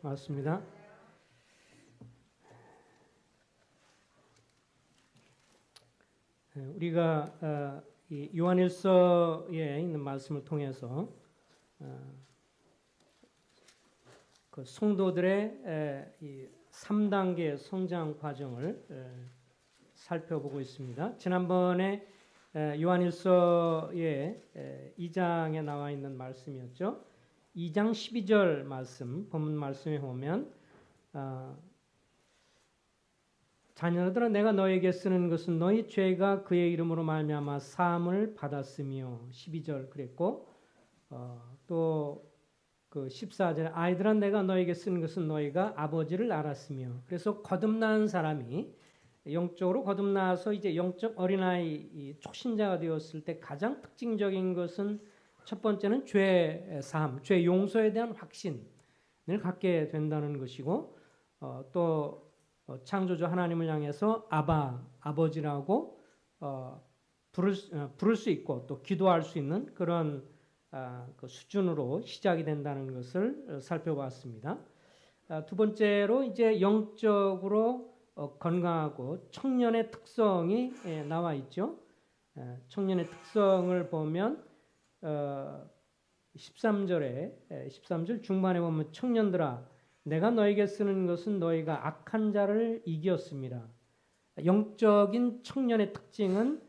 맞습니다. 우리가 이 요한일서에 있는 말씀을 통해서 그 성도들의 이 3단계 성장 과정을 살펴보고 있습니다. 지난번에 요한일서의 2장에 나와 있는 말씀이었죠. 2장 12절 말씀, 본문 말씀에 보면 자녀들아 내가 너에게 쓰는 것은 너희 죄가 그의 이름으로 말미암아 사함을 받았으며 12절 그랬고 또 그 14절 아이들아 내가 너에게 쓰는 것은 너희가 아버지를 알았으며 그래서 거듭난 사람이 영적으로 거듭나서 이제 영적 어린아이 초신자가 되었을 때 가장 특징적인 것은 첫 번째는 죄 사함, 죄 용서에 대한 확신을 갖게 된다는 것이고 또 창조주 하나님을 향해서 아버지라고 부를 수 있고 또 기도할 수 있는 그런 그 수준으로 시작이 된다는 것을 살펴봤습니다. 두 번째로 이제 영적으로 건강하고 청년의 특성이 나와 있죠. 청년의 특성을 보면 13절 중반에 보면 청년들아 내가 너에게 쓰는 것은 너희가 악한 자를 이겼습니다. 영적인 청년의 특징은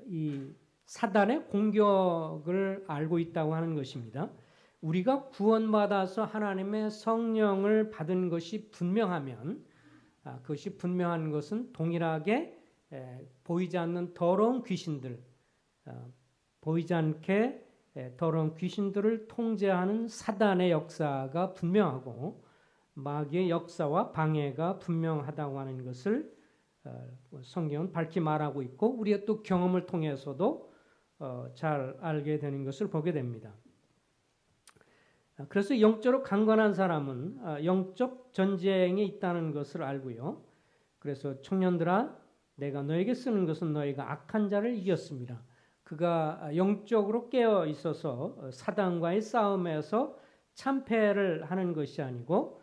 이 사단의 공격을 알고 있다고 하는 것입니다. 우리가 구원받아서 하나님의 성령을 받은 것이 분명하면 그것이 분명한 것은 동일하게 보이지 않는 더러운 귀신들, 보이지 않게 더러운 귀신들을 통제하는 사단의 역사가 분명하고 마귀의 역사와 방해가 분명하다고 하는 것을 성경은 밝히 말하고 있고 우리의 또 경험을 통해서도 잘 알게 되는 것을 보게 됩니다. 그래서 영적으로 강건한 사람은 영적 전쟁에 있다는 것을 알고요. 그래서 청년들아 내가 너에게 쓰는 것은 너희가 악한 자를 이겼습니다. 그가 영적으로 깨어 있어서 사단과의 싸움에서 참패를 하는 것이 아니고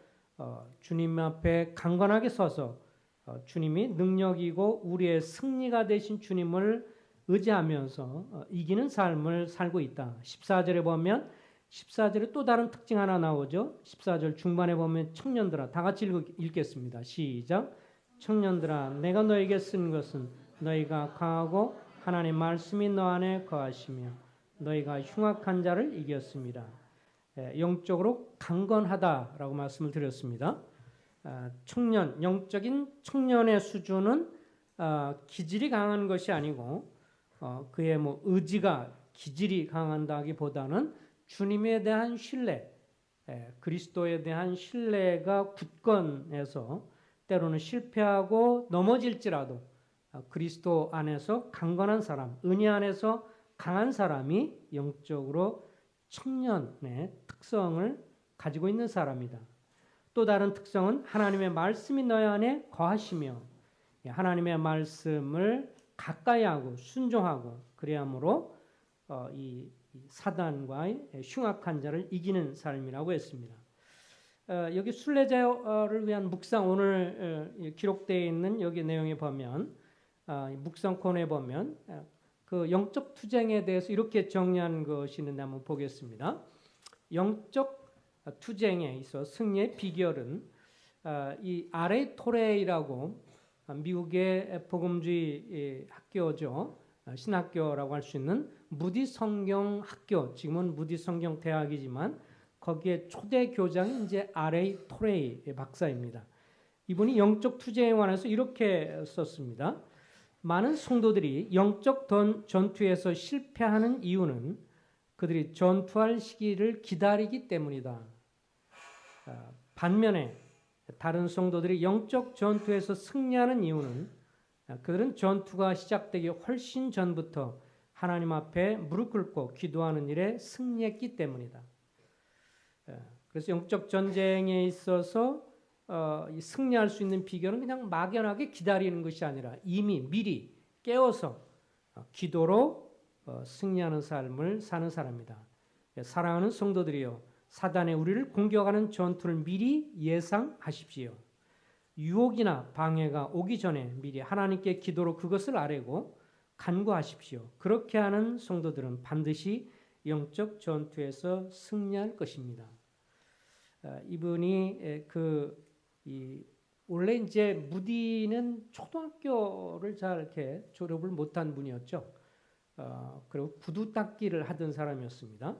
주님 앞에 강건하게 서서 주님이 능력이고 우리의 승리가 되신 주님을 의지하면서 이기는 삶을 살고 있다. 14절에 보면 14절에 또 다른 특징 하나 나오죠. 14절 중반에 보면 청년들아 다 같이 읽겠습니다. 시작. 청년들아 내가 너에게 쓴 것은 너희가 강하고 하나님 말씀이 너 안에 거하시며 너희가 흉악한 자를 이겼습니다. 영적으로 강건하다라고 말씀을 드렸습니다. 청년, 영적인 청년의 수준은 기질이 강한 것이 아니고 그의 의지가 기질이 강한다기보다는 주님에 대한 신뢰, 그리스도에 대한 신뢰가 굳건해서 때로는 실패하고 넘어질지라도 그리스도 안에서 강건한 사람, 은혜 안에서 강한 사람이 영적으로 청년의 특성을 가지고 있는 사람이다. 또 다른 특성은 하나님의 말씀이 너희 안에 거하시며 하나님의 말씀을 가까이 하고 순종하고 그래야므로 이 사단과의 흉악한 자를 이기는 삶이라고 했습니다. 여기 순례자를 위한 묵상 오늘 기록되어 있는 여기 내용에 보면 묵상 코너에 보면 그 영적 투쟁에 대해서 이렇게 정리한 것이 있는데 한번 보겠습니다. 영적 투쟁에 있어 승리의 비결은 이 아레이 토레이라고 미국의 복음주의 학교죠. 신학교라고 할 수 있는 무디 성경 학교, 지금은 무디 성경 대학이지만 거기에 초대 교장이 이제 아레이 토레이 박사입니다. 이분이 영적 투쟁에 관해서 이렇게 썼습니다. 많은 성도들이 영적 전투에서 실패하는 이유는 그들이 전투할 시기를 기다리기 때문이다. 반면에 다른 성도들이 영적 전투에서 승리하는 이유는 그들은 전투가 시작되기 훨씬 전부터 하나님 앞에 무릎 꿇고 기도하는 일에 승리했기 때문이다. 그래서 영적 전쟁에 있어서 승리할 수 있는 비결은 그냥 막연하게 기다리는 것이 아니라 이미 미리 깨워서 기도로 승리하는 삶을 사는 사람이다. 사랑하는 성도들이여, 사단의 우리를 공격하는 전투를 미리 예상하십시오. 유혹이나 방해가 오기 전에 미리 하나님께 기도로 그것을 아뢰고 간구하십시오. 그렇게 하는 성도들은 반드시 영적 전투에서 승리할 것입니다. 이분이 원래 이제 무디는 초등학교를 잘 이렇게 졸업을 못한 분이었죠. 그리고 구두 닦기를 하던 사람이었습니다.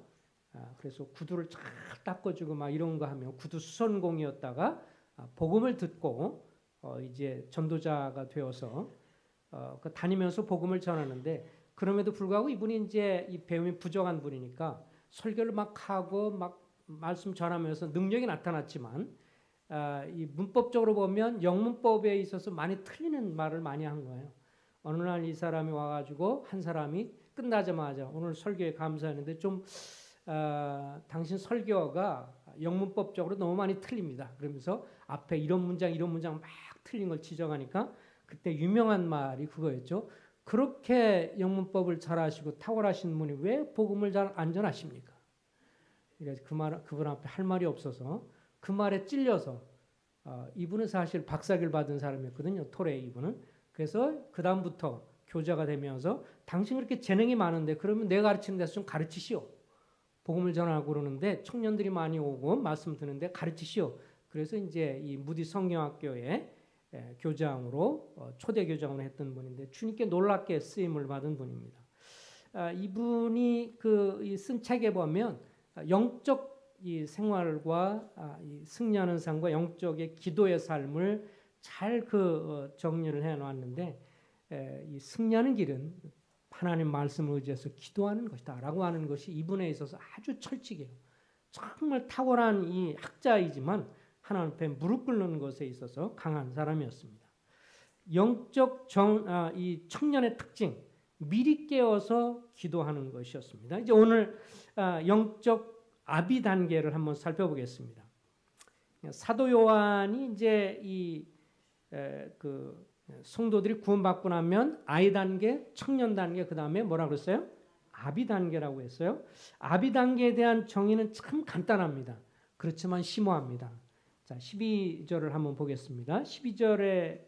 그래서 구두를 잘 닦아주고 막 이런 거 하면 구두 수선공이었다가 복음을 듣고 이제 전도자가 되어서 다니면서 복음을 전하는데, 그럼에도 불구하고 이분이 이제 이 배움이 부족한 분이니까 설교를 막 하고 막 말씀 전하면서 능력이 나타났지만 이 문법적으로 보면 영문법에 있어서 많이 틀리는 말을 많이 한 거예요. 어느 날 이 사람이 와가지고 한 사람이 끝나자마자 오늘 설교에 감사했는데 좀 당신 설교가 영문법적으로 너무 많이 틀립니다. 그러면서 앞에 이런 문장 막 틀린 걸 지적하니까 그때 유명한 말이 그거였죠. 그렇게 영문법을 잘하시고 탁월하신 분이 왜 복음을 잘 안 전하십니까? 그래서 그분 앞에 할 말이 없어서 그 말에 찔려서 이분은 사실 박사기를 받은 사람이었거든요. 토레 이분은. 그래서 그 다음부터 교자가 되면서 당신 그렇게 재능이 많은데 그러면 내가 가르치는 데서 좀 가르치시오. 복음을 전하고 그러는데 청년들이 많이 오고 말씀 듣는데 가르치시오. 그래서 이제 이 무디 성경학교에 교장으로 초대 교장으로 했던 분인데 주님께 놀랍게 쓰임을 받은 분입니다. 이분이 쓴 책에 보면 영적 이 생활과 이 승리하는 삶과 영적의 기도의 삶을 잘 정리를 해놨는데, 이 승리하는 길은 하나님 말씀을 의지해서 기도하는 것이다라고 하는 것이 이분에 있어서 아주 철칙이에요. 정말 탁월한 이 학자이지만 하나님 앞에 무릎 꿇는 것에 있어서 강한 사람이었습니다. 영적 이 청년의 특징, 미리 깨어서 기도하는 것이었습니다. 이제 오늘 영적 아비 단계를 한번 살펴보겠습니다. 사도 요한이 이제 성도들이 구원받고 나면 아이 단계, 청년 단계, 그 다음에 뭐라 그랬어요? 아비 단계라고 했어요. 아비 단계에 대한 정의는 참 간단합니다. 그렇지만 심오합니다. 자, 12절을 한번 보겠습니다. 13절에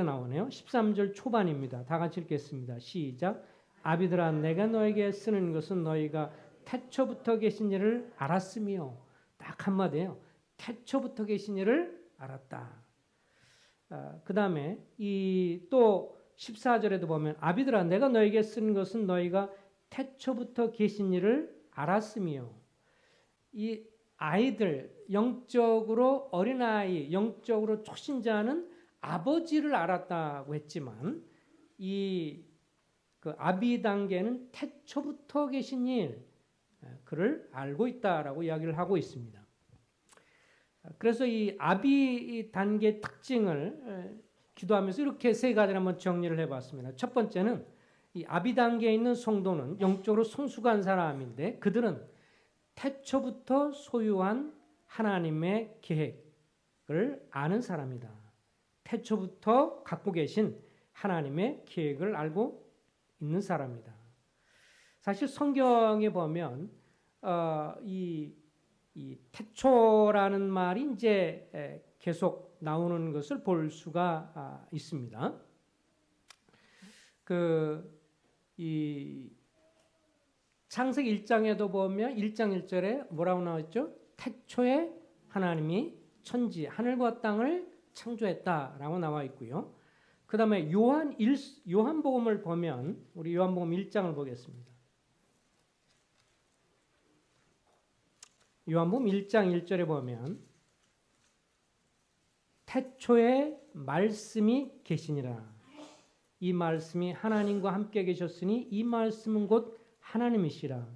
나오네요. 13절 초반입니다. 다 같이 읽겠습니다. 시작. 아비들아, 내가 너에게 쓰는 것은 너희가 태초부터 계신 이를 알았으며, 딱 한마디예요. 태초부터 계신 이를 알았다. 그 다음에 또 14절에도 보면 아비들아, 내가 너에게 쓴 것은 너희가 태초부터 계신 이를 알았으며, 이 아이들, 영적으로 어린아이, 영적으로 초신자는 아버지를 알았다고 했지만 그 아비 단계는 태초부터 계신 일, 그를 알고 있다라고 이야기를 하고 있습니다. 그래서 이 아비 단계 특징을 기도하면서 이렇게 세 가지를 한번 정리를 해봤습니다. 첫 번째는 이 아비 단계에 있는 성도는 영적으로 성숙한 사람인데 그들은 태초부터 소유한 하나님의 계획을 아는 사람이다. 태초부터 갖고 계신 하나님의 계획을 알고 있는 사람이다. 사실 성경에 보면 이 태초라는 말이 이제 계속 나오는 것을 볼 수가 있습니다. 이 창세기 1장에도 보면 1장 1절에 뭐라고 나왔죠? 태초에 하나님이 천지 하늘과 땅을 창조했다라고 나와 있고요. 그 다음에 요한복음을 보면 우리 요한복음 1장을 보겠습니다. 요한복음 1장 1절에 보면 태초에 말씀이 계시니라. 이 말씀이 하나님과 함께 계셨으니 이 말씀은 곧 하나님이시라.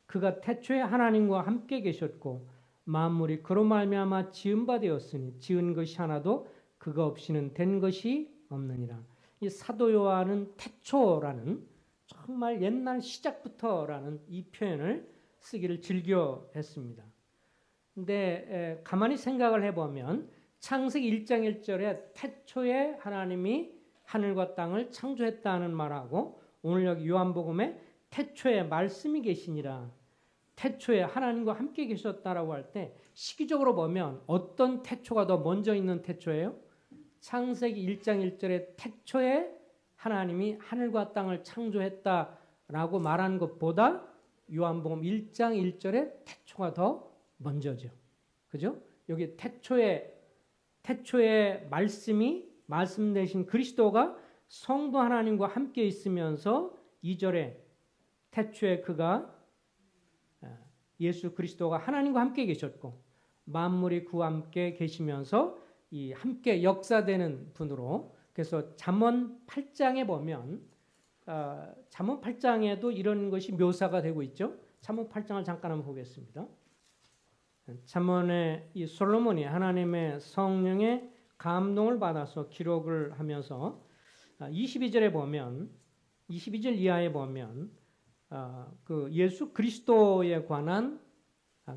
그가 태초에 하나님과 함께 계셨고 만물이 그로 말미암아 지은 바 되었으니 지은 것이 하나도 그가 없이는 된 것이 없느니라. 이 사도 요한은 태초라는 정말 옛날 시작부터라는 이 표현을 쓰기를 즐겨 했습니다. 근데 가만히 생각을 해보면 창세기 1장 1절에 태초에 하나님이 하늘과 땅을 창조했다는 말하고 오늘 여기 요한복음에 태초에 말씀이 계시니라. 태초에 하나님과 함께 계셨다라고 할 때 시기적으로 보면 어떤 태초가 더 먼저 있는 태초예요? 창세기 1장 1절에 태초에 하나님이 하늘과 땅을 창조했다라고 말한 것보다 요한복음 1장 1절에 태초가 더 먼저죠. 그죠? 여기 태초에 말씀 되신 그리스도가 성부 하나님과 함께 있으면서 2절에 태초에 그가 예수 그리스도가 하나님과 함께 계셨고 만물이 그와 함께 계시면서 이 함께 역사되는 분으로, 그래서 잠언 8장에 보면 잠언 8장에도 이런 것이 묘사가 되고 있죠. 잠언 8장을 잠깐 한번 보겠습니다. 잠언에 이 솔로몬이 하나님의 성령의 감동을 받아서 기록을 하면서 22절에 보면 22절 이하에 보면 그 예수 그리스도에 관한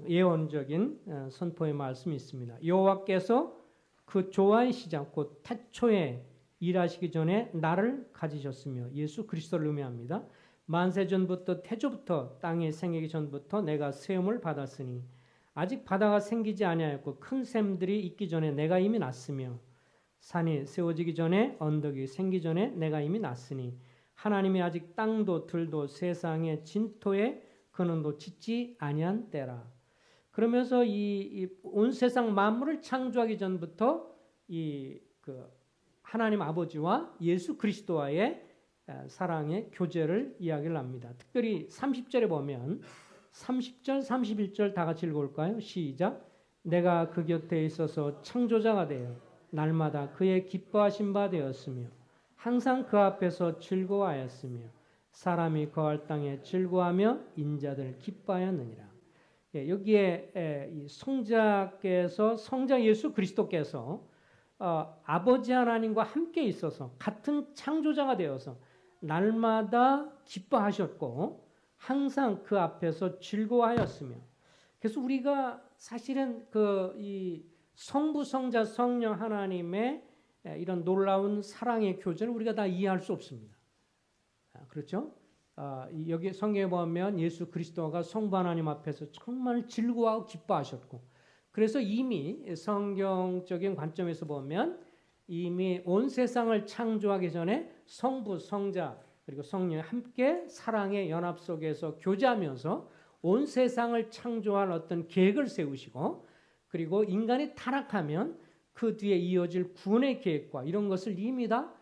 예언적인 선포의 말씀이 있습니다. 여호와께서 그 조화의 시작 곧 태초에 일하시기 전에 나를 가지셨으며, 예수 그리스도를 의미합니다. 만세 전부터 태초부터 땅이 생기기 전부터 내가 세움을 받았으니 아직 바다가 생기지 아니하였고 큰 샘들이 있기 전에 내가 이미 났으며 산이 세워지기 전에 언덕이 생기기 전에 내가 이미 났으니 하나님이 아직 땅도 들도 세상의 진토에 근원도 짓지 아니한 때라. 그러면서 이 온 세상 만물을 창조하기 전부터 그 하나님 아버지와 예수 그리스도와의 사랑의 교제를 이야기를 합니다. 특별히 30절에 보면 30절, 31절 다 같이 읽어볼까요? 시작. 내가 그 곁에 있어서 창조자가 되어 날마다 그의 기뻐하신 바 되었으며 항상 그 앞에서 즐거워하였으며 사람이 거할 땅에 즐거워하며 인자들 기뻐하였느니라. 여기에 이 성자 예수 그리스도께서 아버지 하나님과 함께 있어서 같은 창조자가 되어서 날마다 기뻐하셨고 항상 그 앞에서 즐거워하였으며, 그래서 우리가 사실은 이 성부, 성자, 성령 하나님의 이런 놀라운 사랑의 교제를 우리가 다 이해할 수 없습니다. 그렇죠? 여기 성경에 보면 예수 그리스도가 성부 하나님 앞에서 정말 즐거워하고 기뻐하셨고, 그래서 이미 성경적인 관점에서 보면 이미 온 세상을 창조하기 전에 성부, 성자 그리고 성령이 함께 사랑의 연합 속에서 교제하면서 온 세상을 창조할 어떤 계획을 세우시고, 그리고 인간이 타락하면 그 뒤에 이어질 구원의 계획과 이런 것을 이미 다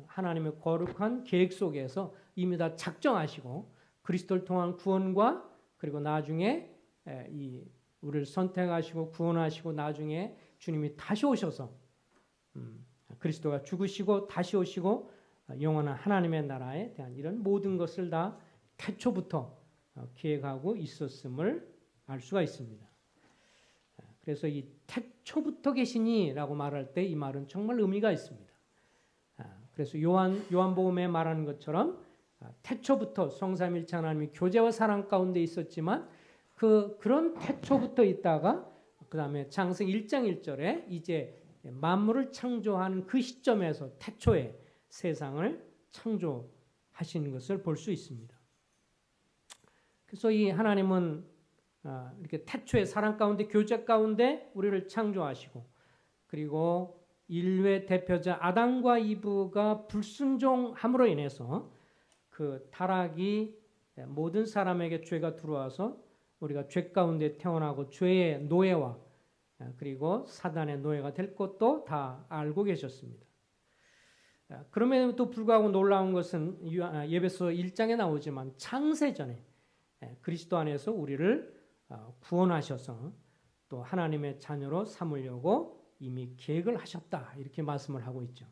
하나님의 거룩한 계획 속에서 이미 다 작정하시고 그리스도를 통한 구원과 그리고 나중에 우리를 선택하시고 구원하시고 나중에 주님이 다시 오셔서 그리스도가 죽으시고 다시 오시고 영원한 하나님의 나라에 대한 이런 모든 것을 다 태초부터 계획하고 있었음을 알 수가 있습니다. 그래서 이 태초부터 계시니라고 말할 때 이 말은 정말 의미가 있습니다. 그래서 요한복음에 말하는 것처럼 태초부터 성삼일체 하나님이 교제와 사랑 가운데 있었지만 그런 태초부터 있다가 그 다음에 창세기 1장 1절에 이제 만물을 창조하는 그 시점에서 태초에 세상을 창조하신 것을 볼 수 있습니다. 그래서 이 하나님은 이렇게 태초의 사랑 가운데 교제 가운데 우리를 창조하시고, 그리고 인류의 대표자 아담과 이브가 불순종함으로 인해서 그 타락이 모든 사람에게 죄가 들어와서 우리가 죄 가운데 태어나고 죄의 노예와 그리고 사단의 노예가 될 것도 다 알고 계셨습니다. 그럼에도 불구하고 놀라운 것은 에베소 1장에 나오지만 창세전에 그리스도 안에서 우리를 구원하셔서 또 하나님의 자녀로 삼으려고 이미 계획을 하셨다, 이렇게 말씀을 하고 있죠.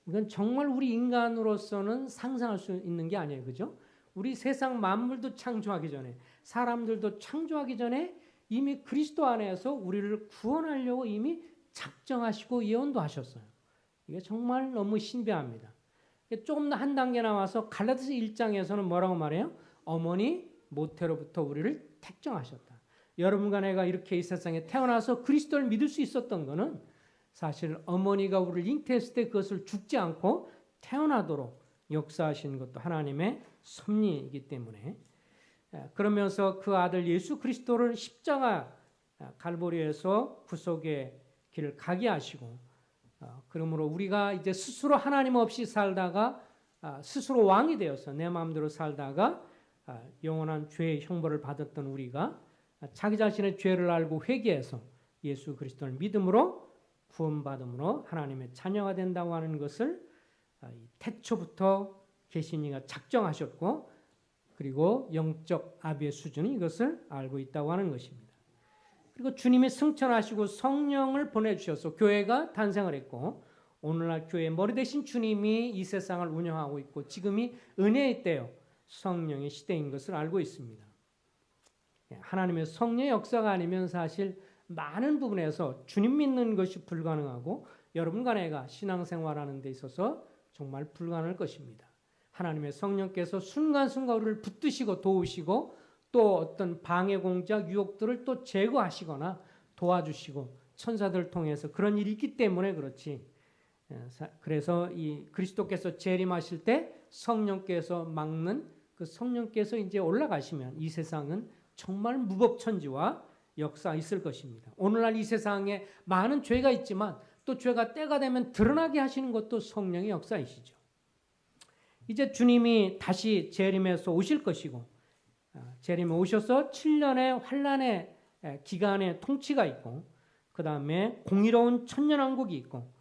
이건 정말 우리 인간으로서는 상상할 수 있는 게 아니에요. 그죠? 우리 세상 만물도 창조하기 전에, 사람들도 창조하기 전에 이미 그리스도 안에서 우리를 구원하려고 이미 작정하시고 예언도 하셨어요. 이게 정말 너무 신비합니다. 조금 더 한 단계 나와서 갈라디아서 1장에서는 뭐라고 말해요? 어머니 모태로부터 우리를 택정하셨다. 여러분과 내가 이렇게 이 세상에 태어나서 그리스도를 믿을 수 있었던 것은 사실 어머니가 우리를 잉태했을 때 그것을 죽지 않고 태어나도록 역사하시는 것도 하나님의 섭리이기 때문에, 그러면서 그 아들 예수 그리스도를 십자가 갈보리에서 구속의 길을 가게 하시고, 그러므로 우리가 이제 스스로 하나님 없이 살다가 스스로 왕이 되어서 내 마음대로 살다가 영원한 죄의 형벌을 받았던 우리가 자기 자신의 죄를 알고 회개해서 예수 그리스도를 믿음으로 구원받음으로 하나님의 자녀가 된다고 하는 것을 태초부터 계시니가 작정하셨고, 그리고 영적 아비의 수준은 이것을 알고 있다고 하는 것입니다. 그리고 주님이 승천하시고 성령을 보내주셔서 교회가 탄생을 했고, 오늘날 교회의 머리 되신 주님이 이 세상을 운영하고 있고, 지금이 은혜의 때요 성령의 시대인 것을 알고 있습니다. 하나님의 성령의 역사가 아니면 사실 많은 부분에서 주님 믿는 것이 불가능하고, 여러분과 내가 신앙생활하는 데 있어서 정말 불가능할 것입니다. 하나님의 성령께서 순간순간 우리를 붙드시고 도우시고, 또 어떤 방해 공작 유혹들을 또 제거하시거나 도와주시고, 천사들을 통해서 그런 일이 있기 때문에 그렇지. 그래서 이 그리스도께서 재림하실 때 성령께서 막는 그 성령께서 이제 올라가시면 이 세상은 정말 무법천지와 역사 있을 것입니다. 오늘날 이 세상에 많은 죄가 있지만 또 죄가 때가 되면 드러나게 하시는 것도 성령의 역사이시죠. 이제 주님이 다시 재림해서 오실 것이고, 재림에 오셔서 7년의 환란의 기간의 통치가 있고, 그 다음에 공의로운 천년왕국이 있고,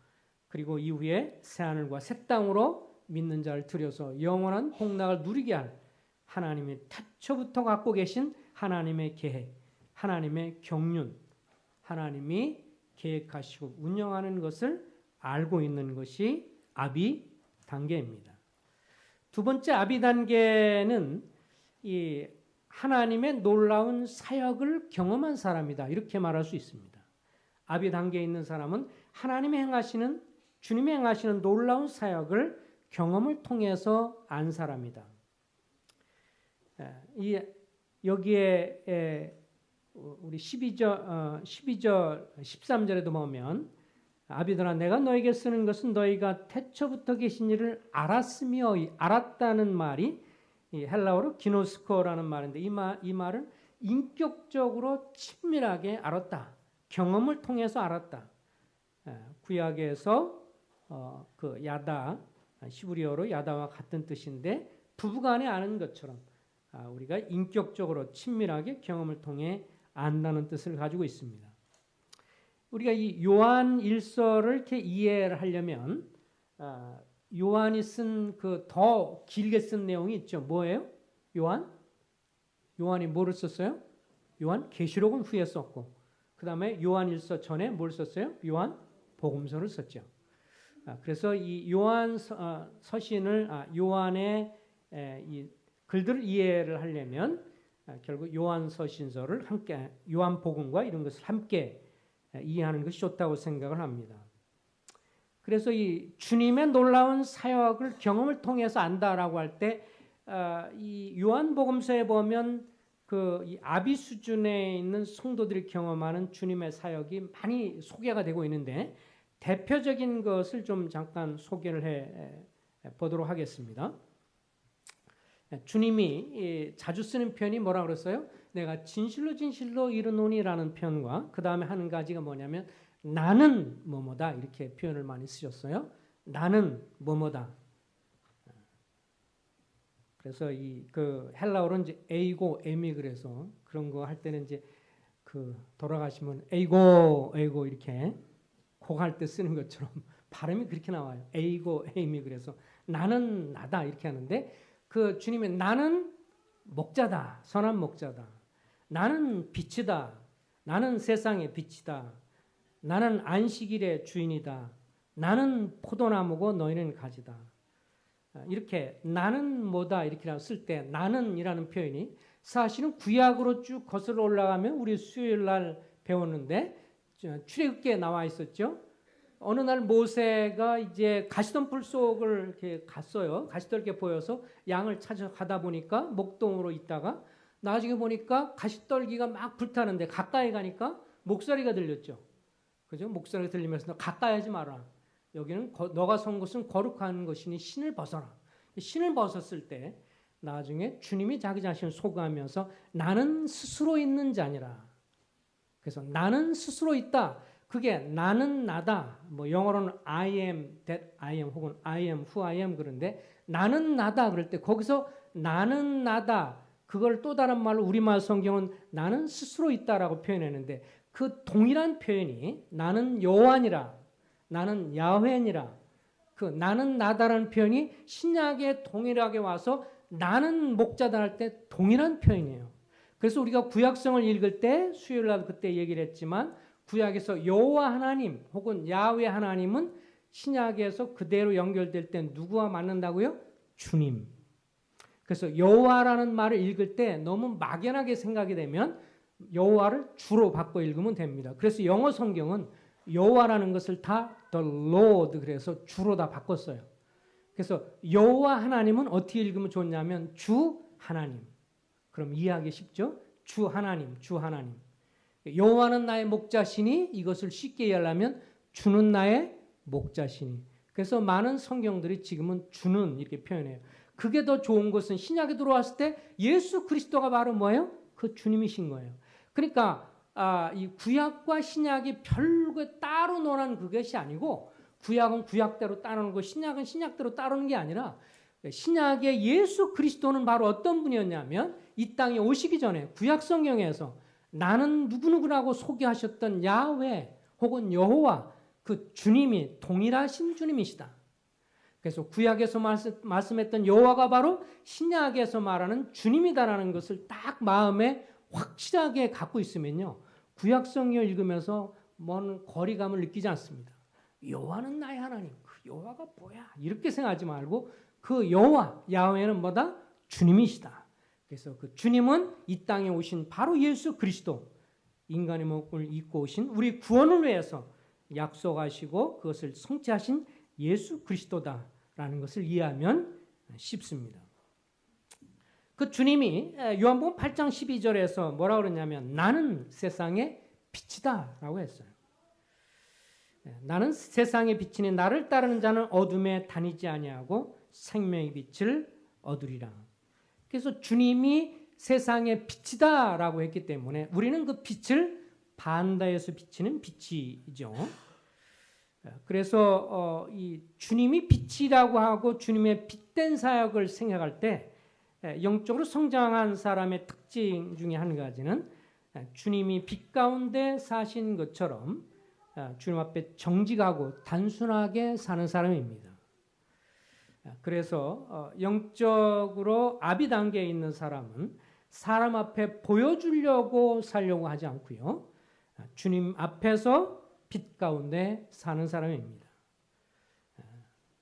그리고 이후에 새하늘과 새 땅으로 믿는 자를 들여서 영원한 복락을 누리게 할 하나님의 태초부터 갖고 계신 하나님의 계획, 하나님의 경륜, 하나님이 계획하시고 운영하는 것을 알고 있는 것이 아비 단계입니다. 두 번째 아비 단계는 이 하나님의 놀라운 사역을 경험한 사람이다, 이렇게 말할 수 있습니다. 아비 단계에 있는 사람은 하나님이 행하시는, 주님이 행하시는 놀라운 사역을 경험을 통해서 안 사람이다. 여기에 우리 12절, 13절에도 보면, 아비들아 내가 너에게 쓰는 것은 너희가 태초부터 계신 일을 알았으며, 알았다는 말이 헬라어로 기노스코라는 말인데, 이 말은 인격적으로 친밀하게 알았다, 경험을 통해서 알았다. 구약에서 그 야다, 히브리어로 야다와 같은 뜻인데, 부부간에 아는 것처럼 우리가 인격적으로 친밀하게 경험을 통해 안다는 뜻을 가지고 있습니다. 우리가 이 요한 일서를 이렇게 이해를 하려면 요한이 쓴 그 더 길게 쓴 내용이 있죠. 뭐예요? 요한이 뭐를 썼어요? 요한 계시록은 후에 썼고, 그 다음에 요한 일서 전에 뭘 썼어요? 요한 복음서를 썼죠. 그래서 이 요한 서신을, 요한의 이 글들을 이해를 하려면 결국 요한 서신서를 함께, 요한 복음과 이런 것을 함께 이해하는 것이 좋다고 생각을 합니다. 그래서 이 주님의 놀라운 사역을 경험을 통해서 안다라고 할 때, 이 요한복음서에 보면 이 아비 수준에 있는 성도들이 경험하는 주님의 사역이 많이 소개가 되고 있는데, 대표적인 것을 좀 잠깐 소개를 해 보도록 하겠습니다. 주님이 자주 쓰는 표현이 뭐라 그랬어요? 내가 진실로 진실로 이르노니라는 표현과, 그 다음에 하는 가지가 뭐냐면 나는 뭐뭐다, 이렇게 표현을 많이 쓰셨어요. 나는 뭐뭐다. 그래서 그 헬라어로 이제 에이고 에미, 그래서 그런 거 할 때는 이제 돌아가시면 에이고 이렇게 곡할 때 쓰는 것처럼 발음이 그렇게 나와요. 에이고 에미, 그래서 나는 나다 이렇게 하는데, 그 주님의 나는 목자다, 선한 목자다. 나는 빛이다. 나는 세상의 빛이다. 나는 안식일의 주인이다. 나는 포도나무고 너희는 가지다. 이렇게 나는 뭐다 이렇게 쓸 때 나는이라는 표현이 사실은 구약으로 쭉 거슬러 올라가면 우리 수요일 날 배웠는데, 출애굽기에 나와 있었죠. 어느 날 모세가 이제 가시덤불 속을 이렇게 갔어요. 가시떨기가 보여서 양을 찾아가다 보니까 목동으로 있다가 나중에 보니까 가시떨기가 막 불타는데 가까이 가니까 목소리가 들렸죠. 그죠? 목소리가 들리면서 너 가까이 하지 마라. 여기는 너가 선 곳은 거룩한 것이니 신을 벗어라. 신을 벗었을 때 나중에 주님이 자기 자신을 소개하면서 나는 스스로 있는 자니라. 그래서 나는 스스로 있다. 그게 나는 나다. 뭐 영어로는 I am that I am 혹은 I am who I am 그런데 나는 나다 그럴 때 거기서 나는 나다. 그걸 또 다른 말로 우리말 성경은 나는 스스로 있다라고 표현했는데 그 동일한 표현이 나는 여호와니라. 나는 야훼니라. 그 나는 나다라는 표현이 신약에 동일하게 와서 나는 목자다 할 때 동일한 표현이에요. 그래서 우리가 구약성을 읽을 때 수요일 날 그때 얘기를 했지만 구약에서 여호와 하나님 혹은 야훼 하나님은 신약에서 그대로 연결될 때 누구와 맞는다고요? 주님. 그래서 여호와라는 말을 읽을 때 너무 막연하게 생각이 되면 여호와를 주로 바꿔 읽으면 됩니다. 그래서 영어 성경은 여호와라는 것을 다 the Lord 그래서 주로 다 바꿨어요. 그래서 여호와 하나님은 어떻게 읽으면 좋냐면 주 하나님. 그럼 이해하기 쉽죠? 주 하나님, 주 하나님. 여호와는 나의 목자시니 이것을 쉽게 이해하려면 주는 나의 목자시니. 그래서 많은 성경들이 지금은 주는 이렇게 표현해요. 그게 더 좋은 것은 신약에 들어왔을 때 예수 그리스도가 바로 뭐예요? 그 주님이신 거예요. 그러니까 이 구약과 신약이 별거 따로 논한 그것이 아니고 구약은 구약대로 따르는 거 신약은 신약대로 따르는 게 아니라 신약의 예수 그리스도는 바로 어떤 분이었냐면 이 땅에 오시기 전에 구약 성경에서 나는 누구누구라고 소개하셨던 야훼 혹은 여호와 그 주님이 동일하신 주님이시다. 그래서 구약에서 말씀했던 여호와가 바로 신약에서 말하는 주님이다라는 것을 딱 마음에 확실하게 갖고 있으면요. 구약 성경을 읽으면서 뭔 거리감을 느끼지 않습니다. 여호와는 나의 하나님. 그 여호와가 뭐야? 이렇게 생각하지 말고 그 여호와 야훼는 뭐다? 주님이시다. 그래서 그 주님은 이 땅에 오신 바로 예수 그리스도 인간의 몸을 입고 오신 우리 구원을 위해서 약속하시고 그것을 성취하신 예수 그리스도다라는 것을 이해하면 쉽습니다. 그 주님이 요한복음 8장 12절에서 뭐라고 그러냐면 나는 세상의 빛이다 라고 했어요. 나는 세상의 빛이니 나를 따르는 자는 어둠에 다니지 아니하고 생명의 빛을 얻으리라. 그래서 주님이 세상의 빛이다 라고 했기 때문에 우리는 그 빛을 반다에서 비치는 빛이죠. 그래서 이 주님이 빛이라고 하고 주님의 빛된 사역을 생각할 때 영적으로 성장한 사람의 특징 중에 한 가지는 주님이 빛 가운데 사신 것처럼 주님 앞에 정직하고 단순하게 사는 사람입니다. 그래서 영적으로 아비 단계에 있는 사람은 사람 앞에 보여주려고 살려고 하지 않고요. 주님 앞에서 빛 가운데 사는 사람입니다.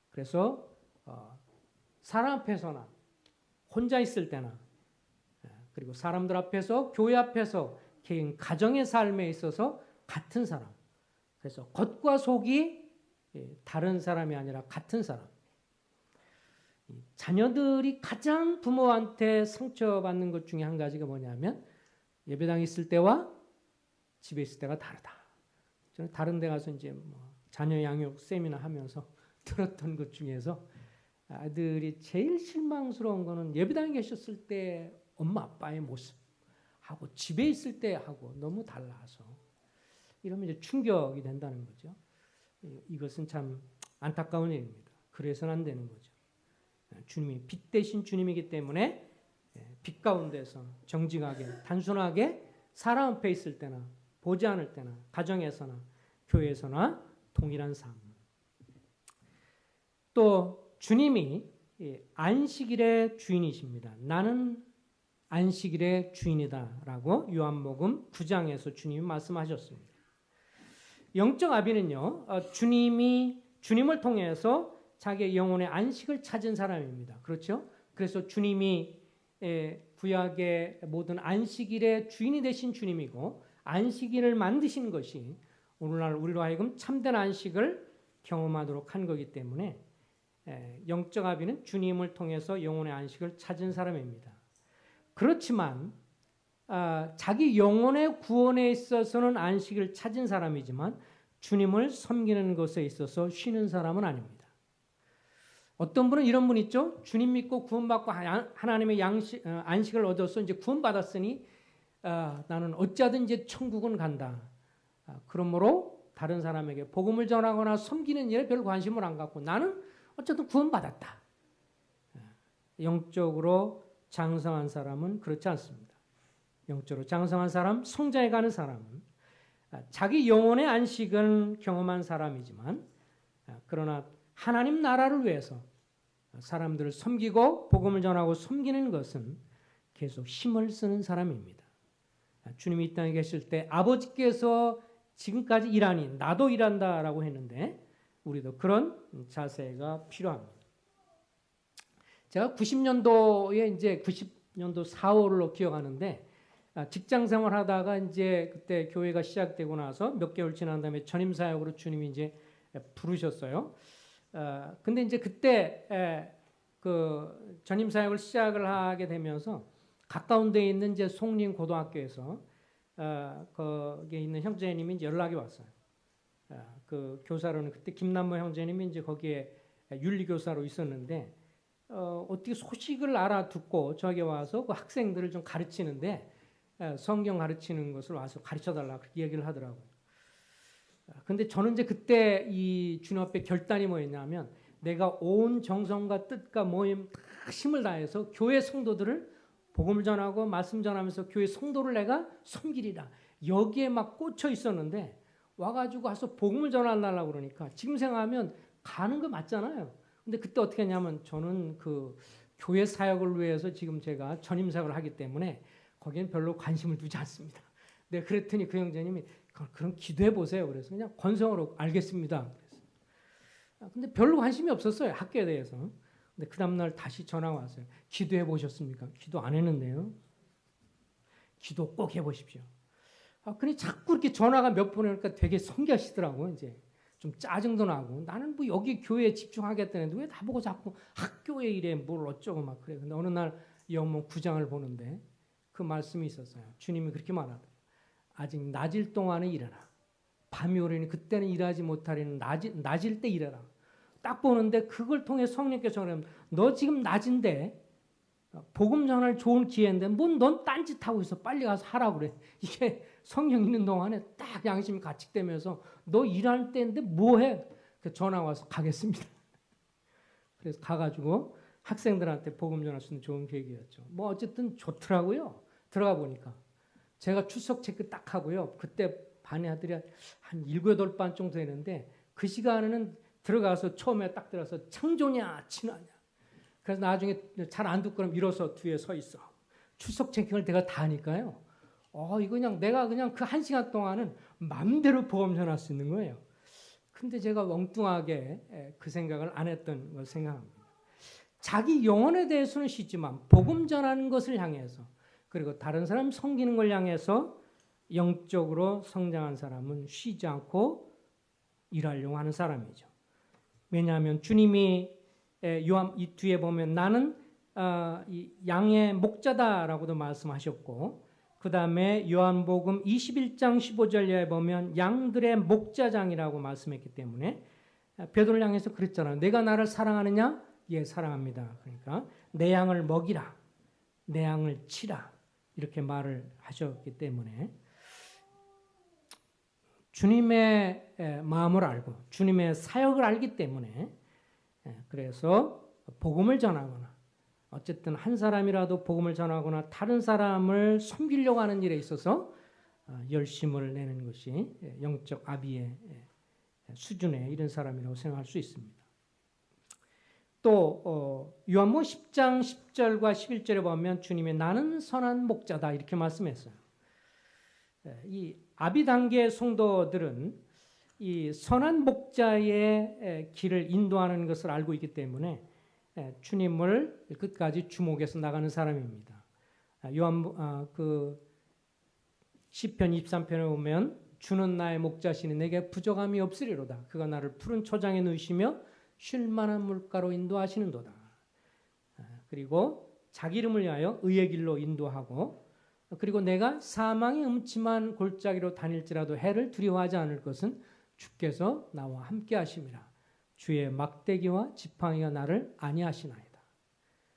그래서 사람 앞에서나 혼자 있을 때나 그리고 사람들 앞에서 교회 앞에서 개인 가정의 삶에 있어서 같은 사람. 그래서 겉과 속이 다른 사람이 아니라 같은 사람. 자녀들이 가장 부모한테 상처받는 것 중에 한 가지가 뭐냐면 예배당에 있을 때와 집에 있을 때가 다르다. 저는 다른 데 가서 이제 뭐 자녀 양육 세미나 하면서 들었던 것 중에서 아들이 제일 실망스러운 거는 예배당에 계셨을 때 엄마 아빠의 모습하고 집에 있을 때 하고 너무 달라서 이러면 이제 충격이 된다는 거죠. 이것은 참 안타까운 일입니다. 그래서는 안 되는 거죠. 주님이 빛 대신 주님이기 때문에 빛 가운데서 정직하게 단순하게 사람 앞에 있을 때나 보지 않을 때나 가정에서나 교회에서나 동일한 삶. 또 주님이 안식일의 주인이십니다. 나는 안식일의 주인이다라고 요한복음 9장에서 주님이 말씀하셨습니다. 영적 아비는요, 주님을 통해서 자기의 영혼의 안식을 찾은 사람입니다. 그렇죠? 그래서 주님이 구약의 모든 안식일의 주인이 되신 주님이고 안식일을 만드신 것이 오늘날 우리로 하여금 참된 안식을 경험하도록 한 거기 때문에 영적 아비는 주님을 통해서 영혼의 안식을 찾은 사람입니다. 그렇지만 자기 영혼의 구원에 있어서는 안식을 찾은 사람이지만 주님을 섬기는 것에 있어서 쉬는 사람은 아닙니다. 어떤 분은 이런 분 있죠. 주님 믿고 구원받고 하나님의 안식을 얻어서 이제 구원받았으니 나는 어찌하든 이제 천국은 간다. 그러므로 다른 사람에게 복음을 전하거나 섬기는 일에 별 관심을 안 갖고 나는 어쨌든 구원받았다. 영적으로 장성한 사람은 그렇지 않습니다. 영적으로 장성한 사람, 성장해 가는 사람은 자기 영혼의 안식은 경험한 사람이지만 그러나 하나님 나라를 위해서 사람들을 섬기고 복음을 전하고 섬기는 것은 계속 힘을 쓰는 사람입니다. 주님이 이 땅에 계실 때 아버지께서 지금까지 일하니 나도 일한다라고 했는데 우리도 그런 자세가 필요합니다. 제가 90년도에 이제 90년도 4월로 기억하는데 직장 생활 하다가 이제 그때 교회가 시작되고 나서 몇 개월 지난 다음에 전임 사역으로 주님이 이제 부르셨어요. 근데 이제 그때 그 전임 사역을 시작을 하게 되면서 가까운 데에 있는 이제 송림 고등학교에서 거기에 있는 형제님이 이제 연락이 왔어요. 그 교사로는 그때 김남모 형제님이 이제 거기에 윤리교사로 있었는데 어떻게 소식을 알아듣고 저에게 와서 그 학생들을 좀 가르치는데 성경 가르치는 것을 와서 가르쳐달라 그렇게 얘기를 하더라고요. 근데 저는 이제 그때 이 주님 앞에 결단이 뭐였냐면 내가 온 정성과 뜻과 모임 다 힘을 다해서 교회 성도들을 복음을 전하고 말씀 전하면서 교회 성도를 내가 섬기리라. 여기에 막 꽂혀 있었는데 와가지고 와서 복음을 전하려고 그러니까 지금 생각하면 가는 거 맞잖아요. 근데 그때 어떻게 했냐면 저는 그 교회 사역을 위해서 지금 제가 전임 사역을 하기 때문에 거기엔 별로 관심을 두지 않습니다. 네, 그랬더니 그 형제님이 그럼 기도해 보세요. 그래서 그냥 건성으로 알겠습니다. 그래서 근데 별로 관심이 없었어요. 학교에 대해서. 근데 그 다음날 다시 전화가 왔어요. 기도해 보셨습니까? 기도 안 했는데요. 기도 꼭 해보십시오. 그러니 자꾸 이렇게 전화가 몇 번 오니까 되게 성기하시더라고요. 이제 좀 짜증도 나고 나는 뭐 여기 교회에 집중하겠다는데 왜 나보고 자꾸 학교의 일에 뭘 어쩌고 막 그래. 근데 어느 날 영문 9장을 보는데 그 말씀이 있었어요. 주님이 그렇게 말하더라고요. 아직 낮일 동안에 일어나. 밤이 오려니 그때는 일하지 못하리는 낮일 때 일어나. 딱 보는데 그걸 통해 성령께서 그러면 너 지금 낮인데 복음 전할 좋은 기회인데 뭔 넌 딴짓하고 있어. 빨리 가서 하라고 그래. 이게 성령 있는 동안에 딱 양심이 가책되면서 너 일할 때인데 뭐해? 전화 와서 가겠습니다. 그래서 가가지고 학생들한테 복음 전할 수 있는 좋은 계기였죠. 뭐 어쨌든 좋더라고요. 들어가 보니까. 제가 출석 체크 딱 하고요. 그때 반의 아들이 한 7, 8반 정도 되는데 그 시간에는 들어가서 처음에 딱 들어가서 창조냐 친하냐. 그래서 나중에 잘 안 듣고 그럼 일어서 뒤에 서 있어. 출석 체크를 내가 다 하니까요. 이거 그냥 내가 그냥 그 1시간 동안은 마음대로 복음 전할 수 있는 거예요. 근데 제가 엉뚱하게 그 생각을 안 했던 걸 생각합니다. 자기 영혼에 대해서는 쉬지만 복음 전하는 것을 향해서 그리고 다른 사람 섬기는 걸 향해서 영적으로 성장한 사람은 쉬지 않고 일하려고 하는 사람이죠. 왜냐하면 주님이 요한 이 뒤에 보면 나는 양의 목자다라고도 말씀하셨고 그 다음에 요한복음 21장 15절에 보면 양들의 목자장이라고 말씀했기 때문에 베드로를 향해서 그랬잖아요. 내가 나를 사랑하느냐? 예, 사랑합니다. 그러니까 내 양을 먹이라. 내 양을 치라. 이렇게 말을 하셨기 때문에 주님의 마음을 알고 주님의 사역을 알기 때문에 그래서 복음을 전하거나 어쨌든 한 사람이라도 복음을 전하거나 다른 사람을 섬기려고 하는 일에 있어서 열심을 내는 것이 영적 아비의 수준의 이런 사람이라고 생각할 수 있습니다. 또 요한복음 10장 10절과 11절에 보면 주님이 나는 선한 목자다 이렇게 말씀했어요. 이 아비 단계의 성도들은 이 선한 목자의 길을 인도하는 것을 알고 있기 때문에 주님을 끝까지 주목해서 나가는 사람입니다. 그 시편 23편에 보면 주는 나의 목자시니 내게 부족함이 없으리로다. 그가 나를 푸른 초장에 누이시며 쉴 만한 물가로 인도하시는도다. 그리고 자기 이름을 위하여 의의 길로 인도하고 그리고 내가 사망의 음침한 골짜기로 다닐지라도 해를 두려워하지 않을 것은 주께서 나와 함께 하심이라. 주의 막대기와 지팡이가 나를 안위하시나이다.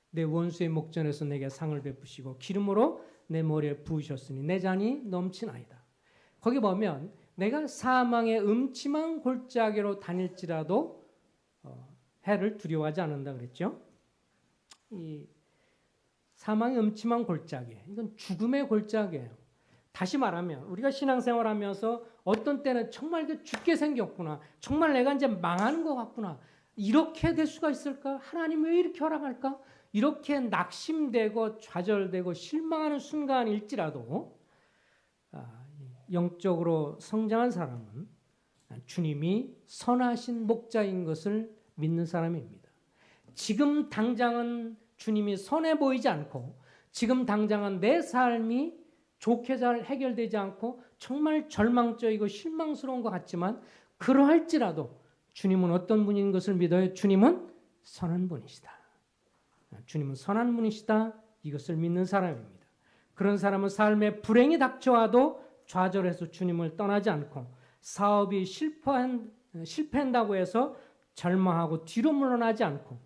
내 원수의 목전에서 내게 상을 베푸시고 기름으로 내 머리에 부으셨으니 내 잔이 넘치나이다. 거기 보면 내가 사망의 음침한 골짜기로 다닐지라도 해를 두려워하지 않는다 그랬죠. 이 사망의 음침한 골짜기, 이건 죽음의 골짜기예요. 다시 말하면 우리가 신앙생활하면서 어떤 때는 정말 죽게 생겼구나, 정말 내가 이제 망하는 것 같구나, 이렇게 될 수가 있을까? 하나님 왜 이렇게 허락할까? 이렇게 낙심되고 좌절되고 실망하는 순간일지라도 영적으로 성장한 사람은 주님이 선하신 목자인 것을 믿는 사람입니다. 지금 당장은 주님이 선해 보이지 않고 지금 당장은 내 삶이 좋게 잘 해결되지 않고 정말 절망적이고 실망스러운 것 같지만 그러할지라도 주님은 어떤 분인 것을 믿어요? 주님은 선한 분이시다. 주님은 선한 분이시다. 이것을 믿는 사람입니다. 그런 사람은 삶에 불행이 닥쳐와도 좌절해서 주님을 떠나지 않고 사업이 실패한다고 해서 절망하고 뒤로 물러나지 않고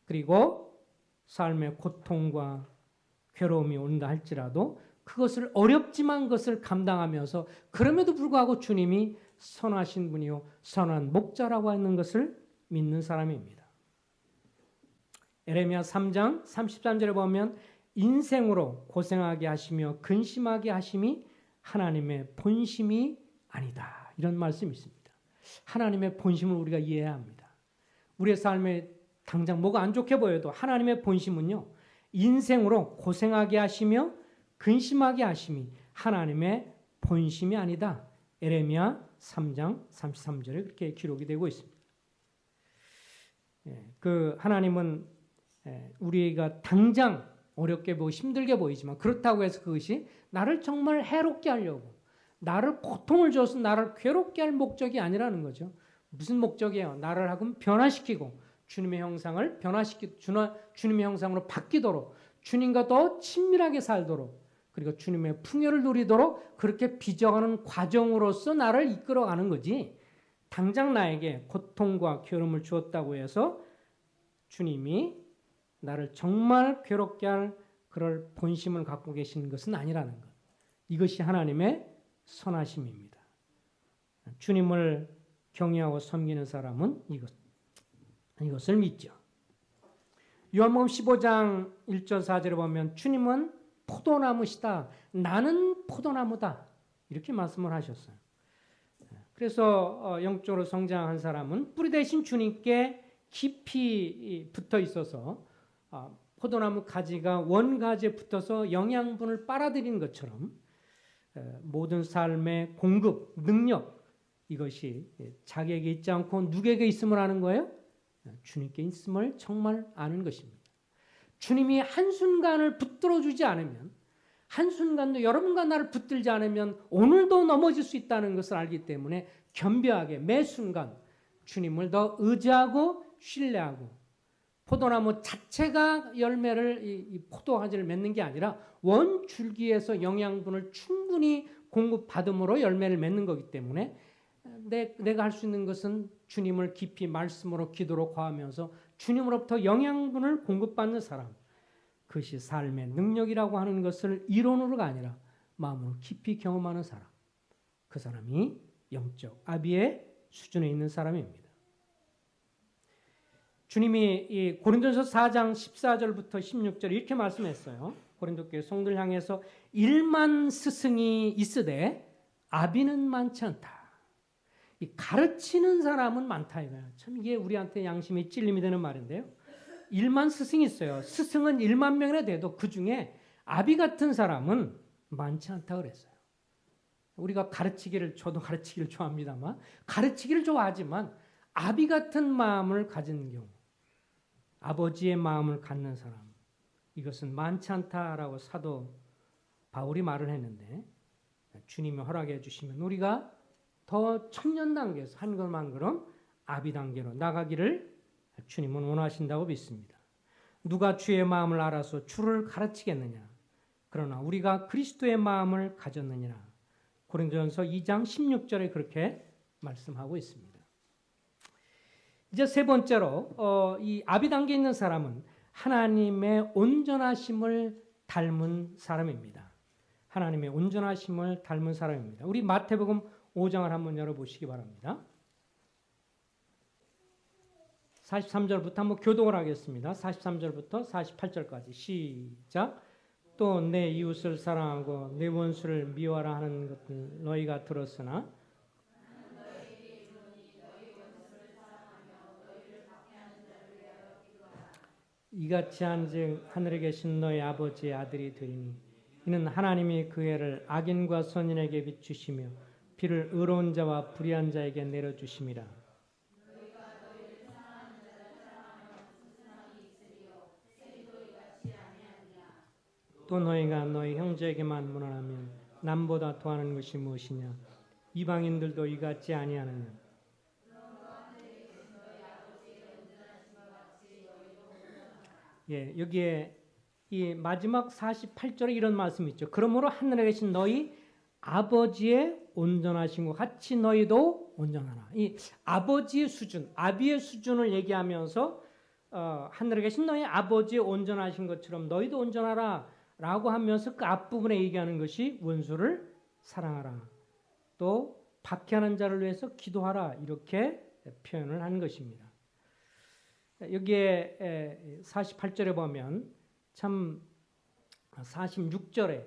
그리고 삶의 고통과 괴로움이 온다 할지라도 그것을 어렵지만 그것을 감당하면서 그럼에도 불구하고 주님이 선하신 분이요 선한 목자라고 하는 것을 믿는 사람입니다. 에레미야 3장 33절에 보면 인생으로 고생하게 하시며 근심하게 하심이 하나님의 본심이 아니다. 이런 말씀이 있습니다. 하나님의 본심을 우리가 이해해야 합니다. 우리의 삶에 당장 뭐가 안 좋게 보여도 하나님의 본심은요. 인생으로 고생하게 하시며 근심하게 하심이 하나님의 본심이 아니다. 에레미야 3장 33절에 그렇게 기록이 되고 있습니다. 그 하나님은 우리가 당장 어렵게 보고 힘들게 보이지만 그렇다고 해서 그것이 나를 정말 해롭게 하려고 나를 고통을 줘서 나를 괴롭게 할 목적이 아니라는 거죠. 무슨 목적이에요? 나를 하금 변화시키고 주님의 형상을 주님의 형상으로 바뀌도록 주님과 더 친밀하게 살도록 그리고 주님의 풍요를 누리도록 그렇게 빚어가는 과정으로서 나를 이끌어가는 거지 당장 나에게 고통과 괴로움을 주었다고 해서 주님이 나를 정말 괴롭게 할 그럴 본심을 갖고 계시는 것은 아니라는 것. 이것이 하나님의 선하심입니다. 주님을 경외하고 섬기는 사람은 이것을 믿죠. 요한복음 15장 1절 4절에 보면 주님은 포도나무시다. 나는 포도나무다. 이렇게 말씀을 하셨어요. 그래서 영적으로 성장한 사람은 뿌리 대신 주님께 깊이 붙어 있어서 포도나무 가지가 원가지에 붙어서 영양분을 빨아들이는 것처럼 모든 삶의 공급, 능력 이것이 자기에게 있지 않고 누구에게 있음을 아는 거예요? 주님께 있음을 정말 아는 것입니다. 주님이 한순간을 붙들어 주지 않으면 한순간도 여러분과 나를 붙들지 않으면 오늘도 넘어질 수 있다는 것을 알기 때문에 겸비하게 매 순간 주님을 더 의지하고 신뢰하고 포도나무 자체가 열매를 이 포도가지를 맺는 게 아니라 원 줄기에서 영양분을 충분히 공급받음으로 열매를 맺는 거기 때문에 내가 할 수 있는 것은 주님을 깊이 말씀으로 기도로 구하면서 주님으로부터 영양분을 공급받는 사람 그것이 삶의 능력이라고 하는 것을 이론으로가 아니라 마음으로 깊이 경험하는 사람 그 사람이 영적 아비의 수준에 있는 사람입니다. 주님이 이 고린도전서 4장 14절부터 16절 이렇게 말씀했어요. 고린도교회 성도를 향해서 1만 스승이 있으되 아비는 많지 않다. 이 가르치는 사람은 많다 이거예요. 참 이게 우리한테 양심이 찔림이 되는 말인데요. 1만 스승이 있어요. 스승은 1만 명이나 돼도 그 중에 아비 같은 사람은 많지 않다 그랬어요. 우리가 저도 가르치기를 좋아합니다만 가르치기를 좋아하지만 아비 같은 마음을 가진 경우 아버지의 마음을 갖는 사람 이것은 많지 않다라고 사도 바울이 말을 했는데 주님이 허락해 주시면 우리가 더 청년 단계에서 한 걸음 한 걸음 아비 단계로 나가기를 주님은 원하신다고 믿습니다. 누가 주의 마음을 알아서 주를 가르치겠느냐. 그러나 우리가 그리스도의 마음을 가졌느니라. 고린도전서 2장 16절에 그렇게 말씀하고 있습니다. 이제 세 번째로 이 아비단계에 있는 사람은 하나님의 온전하심을 닮은 사람입니다. 하나님의 온전하심을 닮은 사람입니다. 우리 마태복음 5장을 한번 열어보시기 바랍니다. 43절부터 한번 교독을 하겠습니다. 43절부터 48절까지 시작. 또 내 이웃을 사랑하고 내 원수를 미워하라 하는 것을 너희가 들었으나 이같이 한즉 하늘에 계신 너희 아버지의 아들이 되리니 이는 하나님이 그 해를 악인과 선인에게 비추시며 비를 의로운 자와 불의한 자에게 내려주심이라. 또 너희가 너희 형제에게만 문안하면 남보다 더하는 것이 무엇이냐? 이방인들도 이같지 아니하느냐? 예, 여기에 이 마지막 48절에 이런 말씀이 있죠. 그러므로 하늘에 계신 너희 아버지의 온전하신 것 같이 너희도 온전하라. 이 아버지의 수준, 아비의 수준을 얘기하면서 하늘에 계신 너희 아버지의 온전하신 것처럼 너희도 온전하라 라고 하면서 그 앞부분에 얘기하는 것이 원수를 사랑하라. 또 박해하는 자를 위해서 기도하라. 이렇게 표현을 한 것입니다. 여기에 48절에 보면 참 46절에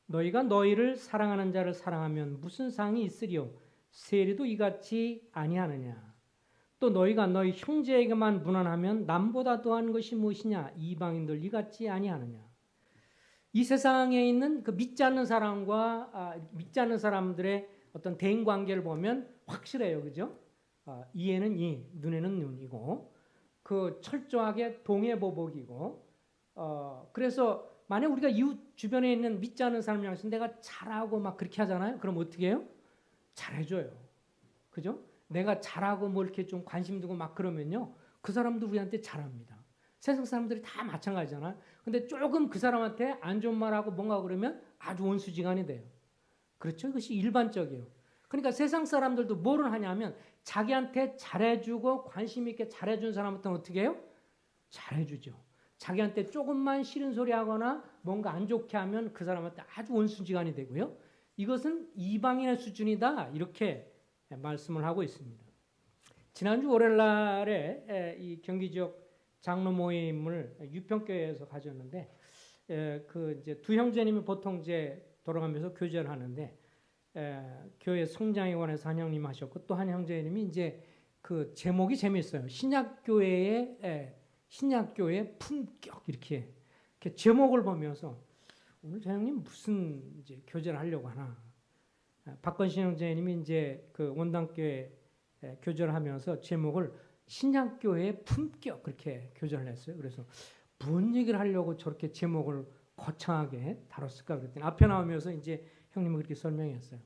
너희가 너희를 사랑하는 자를 사랑하면 무슨 상이 있으리요? 세리도 이같이 아니하느냐? 또 너희가 너희 형제에게만 무난하면 남보다 더한 것이 무엇이냐? 이방인들 이같이 아니하느냐? 이 세상에 있는 그 믿지 않는 사람과 믿지 않는 사람들의 어떤 대인 관계를 보면 확실해요, 그죠? 이에는 이, 눈에는 눈이고, 그 철저하게 동해보복이고, 그래서 만약 우리가 이웃 주변에 있는 믿지 않는 사람을 향해서 내가 잘하고 막 그렇게 하잖아요. 그럼 어떻게 해요? 잘해줘요, 그죠? 내가 잘하고 뭐 이렇게 좀 관심 두고 막 그러면요, 그 사람도 우리한테 잘합니다. 세상 사람들이 다 마찬가지잖아요. 근데 조금 그 사람한테 안 좋은 말하고 뭔가 그러면 아주 원수지간이 돼요. 그렇죠? 이것이 일반적이에요. 그러니까 세상 사람들도 뭐를 하냐면 자기한테 잘해주고 관심 있게 잘해준 사람한테는 어떻게 해요? 잘해주죠. 자기한테 조금만 싫은 소리 하거나 뭔가 안 좋게 하면 그 사람한테 아주 원수지간이 되고요. 이것은 이방인의 수준이다. 이렇게 말씀을 하고 있습니다. 지난주 월요일날에 이 경기 지역 장로 모임을 유평교회에서 가졌는데 그 이제 두 형제님이 보통 이제 돌아가면서 교제를 하는데 교회 성장에 관해서 한 형님 하셨고 또 한 형제님이 이제 그 제목이 재미있어요. 신약교회의 품격 이렇게 제목을 보면서 오늘 저 형님 무슨 이제 교제를 하려고 하나. 박건신 형제님이 이제 그 원당교회 교제를 하면서 제목을 신약교회의 품격 그렇게 교제를 했어요. 그래서 무슨 얘기를 하려고 저렇게 제목을 거창하게 다뤘을까 그랬더니 앞에 나오면서 이제 형님은 그렇게 설명했어요.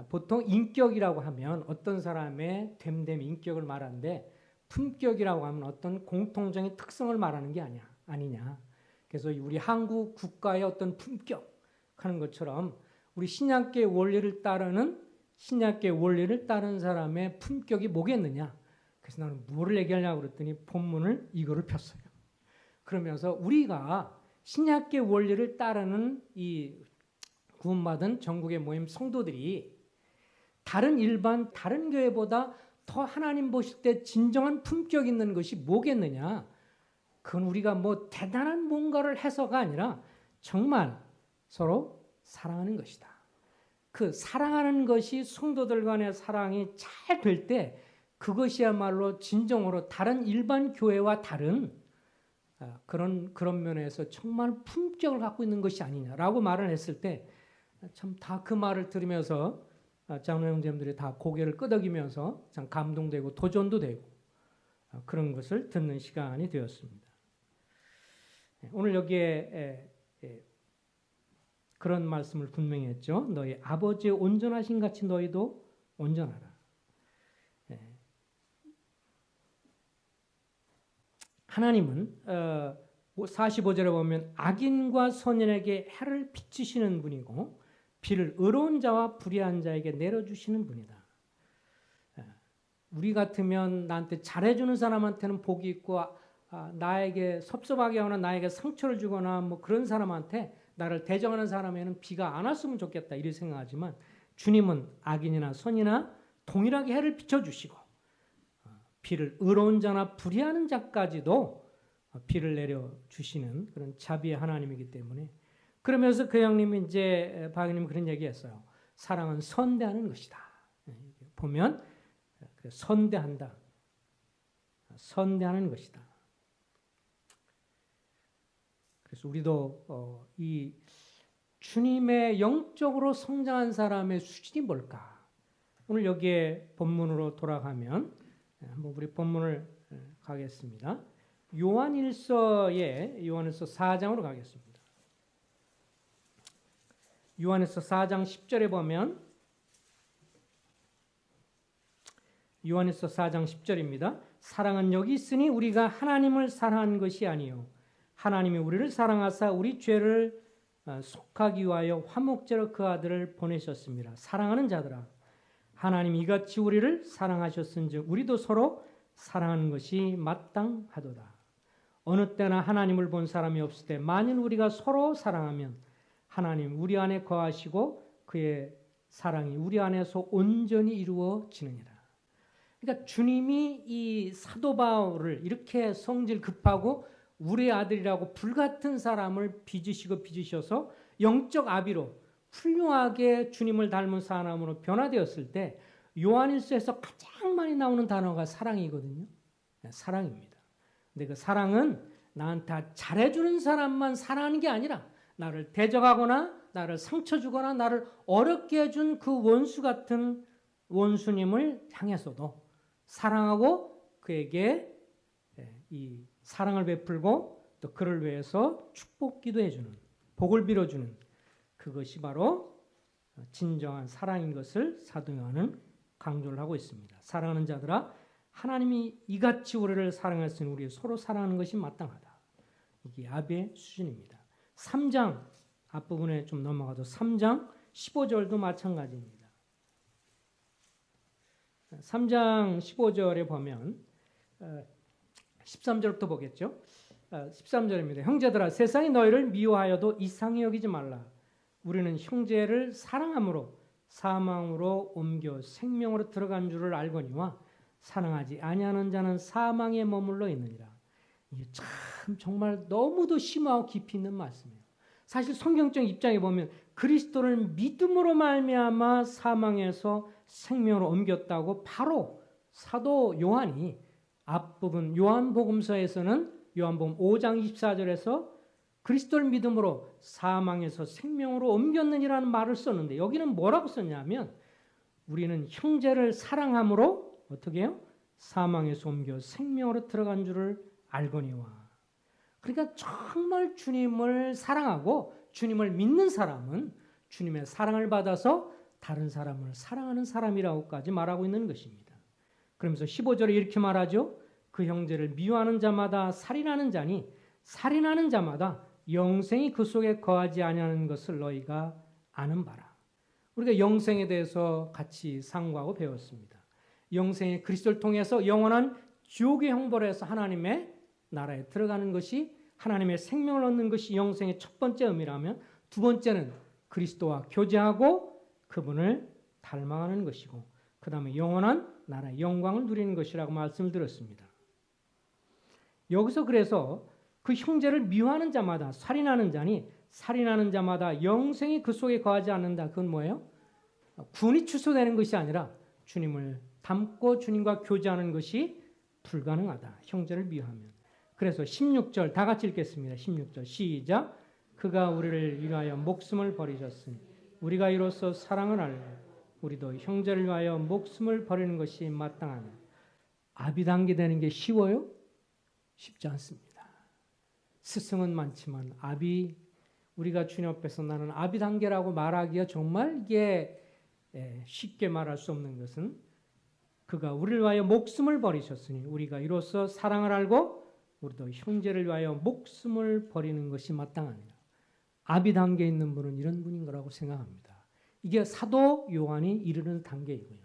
보통 인격이라고 하면 어떤 사람의 됨됨 인격을 말하는데 품격이라고 하면 어떤 공통적인 특성을 말하는 게 아니냐. 그래서 우리 한국 국가의 어떤 품격 하는 것처럼 우리 신약계의 원리를 따르는 사람의 품격이 뭐겠느냐. 그래서 나는 뭐를 얘기하려고 그랬더니 본문을 이거를 폈어요. 그러면서 우리가 신약계 원리를 따르는 이 구원받은 전국의 모임 성도들이 다른 교회보다 더 하나님 보실 때 진정한 품격 있는 것이 뭐겠느냐. 그건 우리가 뭐 대단한 뭔가를 해서가 아니라 정말 서로 사랑하는 것이다. 그 사랑하는 것이 성도들 간의 사랑이 잘 될 때 그것이야말로 진정으로 다른 일반 교회와 다른 그런 면에서 정말 품격을 갖고 있는 것이 아니냐라고 말을 했을 때 참 다 그 말을 들으면서 장로 형제님들이 다 고개를 끄덕이면서 참 감동되고 도전도 되고 그런 것을 듣는 시간이 되었습니다. 오늘 여기에 그런 말씀을 분명히 했죠. 너희 아버지의 온전하신 같이 너희도 온전하라. 하나님은 45절에 보면 악인과 선인에게 해를 비추시는 분이고 비를 의로운 자와 불의한 자에게 내려주시는 분이다. 우리 같으면 나한테 잘해주는 사람한테는 복이 있고 나에게 섭섭하게 하거나 나에게 상처를 주거나 뭐 그런 사람한테 나를 대적하는 사람에는 비가 안 왔으면 좋겠다 이렇게 생각하지만 주님은 악인이나 선이나 동일하게 해를 비춰주시고 비를 의로운 자나 불의하는 자까지도 비를 내려주시는 그런 자비의 하나님이기 때문에 그러면서 그 형님이 이제 박님이 그런 얘기했어요. 사랑은 선대하는 것이다. 보면 선대한다. 선대하는 것이다. 그래서 우리도 이 주님의 영적으로 성장한 사람의 수준이 뭘까? 오늘 여기에 본문으로 돌아가면 한번 우리 본문을 가겠습니다. 요한일서 4장으로 가겠습니다. 요한일서 4장 10절에 보면 요한일서 4장 10절입니다. 사랑은 여기 있으니 우리가 하나님을 사랑한 것이 아니요 하나님이 우리를 사랑하사 우리 죄를 속하기 위하여 화목제로 그 아들을 보내셨습니다. 사랑하는 자들아 하나님이 이같이 우리를 사랑하셨은즉 우리도 서로 사랑하는 것이 마땅하도다. 어느 때나 하나님을 본 사람이 없을 때 만일 우리가 서로 사랑하면 하나님 우리 안에 거하시고 그의 사랑이 우리 안에서 온전히 이루어지느니라. 그러니까 주님이 이 사도 바울을 이렇게 성질 급하고 우리의 아들이라고 불같은 사람을 빚으셔서 영적 아비로 훌륭하게 주님을 닮은 사람으로 변화되었을 때 요한일서에서 가장 많이 나오는 단어가 사랑이거든요. 사랑입니다. 근데 그 사랑은 나한테 잘해주는 사람만 사랑하는 게 아니라 나를 대적하거나 나를 상처 주거나 나를 어렵게 해준 그 원수 같은 원수님을 향해서도 사랑하고 그에게 이 사랑을 베풀고 또 그를 위해서 축복 기도해주는 복을 빌어주는 그것이 바로 진정한 사랑인 것을 사도 요한은 강조를 하고 있습니다. 사랑하는 자들아 하나님이 이같이 우리를 사랑했으니 우리 서로 사랑하는 것이 마땅하다. 이게 아비의 수준입니다. 3장 앞부분에 좀 넘어가도 3장 15절도 마찬가지입니다. 3장 15절에 보면 13절부터 보겠죠. 13절입니다. 형제들아 세상이 너희를 미워하여도 이상히 여기지 말라. 우리는 형제를 사랑함으로 사망으로 옮겨 생명으로 들어간 줄을 알거니와 사랑하지 아니하는 자는 사망에 머물러 있느니라. 이게 참 정말 너무도 심하고 깊이 있는 말씀이에요. 사실 성경적 입장에 보면 그리스도를 믿음으로 말미암아 사망에서 생명으로 옮겼다고 바로 사도 요한이 앞부분 요한복음서에서는 요한복음 5장 24절에서 그리스도를 믿음으로 사망에서 생명으로 옮겼느니라는 말을 썼는데 여기는 뭐라고 썼냐면 우리는 형제를 사랑함으로 어떻게 해요? 사망에서 옮겨 생명으로 들어간 줄을 알거니와. 그러니까 정말 주님을 사랑하고 주님을 믿는 사람은 주님의 사랑을 받아서 다른 사람을 사랑하는 사람이라고까지 말하고 있는 것입니다. 그러면서 15절에 이렇게 말하죠. 그 형제를 미워하는 자마다 살인하는 자니 살인하는 자마다 영생이 그 속에 거하지 아니하는 것을 너희가 아는 바라. 우리가 영생에 대해서 같이 상고하고 배웠습니다. 영생의 그리스도를 통해서 영원한 지옥의 형벌에서 하나님의 나라에 들어가는 것이 하나님의 생명을 얻는 것이 영생의 첫 번째 의미라면 두 번째는 그리스도와 교제하고 그분을 닮아가는 것이고 그 다음에 영원한 나라의 영광을 누리는 것이라고 말씀을 드렸습니다. 여기서 그래서 그 형제를 미워하는 자마다 살인하는 자니 살인하는 자마다 영생이 그 속에 거하지 않는다. 그건 뭐예요? 구원이 취소되는 것이 아니라 주님을 닮고 주님과 교제하는 것이 불가능하다. 형제를 미워하면. 그래서 16절 다 같이 읽겠습니다. 16절 시작. 그가 우리를 위하여 목숨을 버리셨으니 우리가 이로써 사랑을 알고 우리도 형제를 위하여 목숨을 버리는 것이 마땅하냐. 아비단계 되는 게 쉬워요? 쉽지 않습니다. 스승은 많지만 우리가 주님 앞에서 나는 아비단계라고 말하기가 정말 이게 쉽게 말할 수 없는 것은 그가 우리를 위하여 목숨을 버리셨으니 우리가 이로써 사랑을 알고 우리도 형제를 위하여 목숨을 버리는 것이 마땅하니라. 아비단계에 있는 분은 이런 분인 거라고 생각합니다. 이게 사도 요한이 이르는 단계이고요.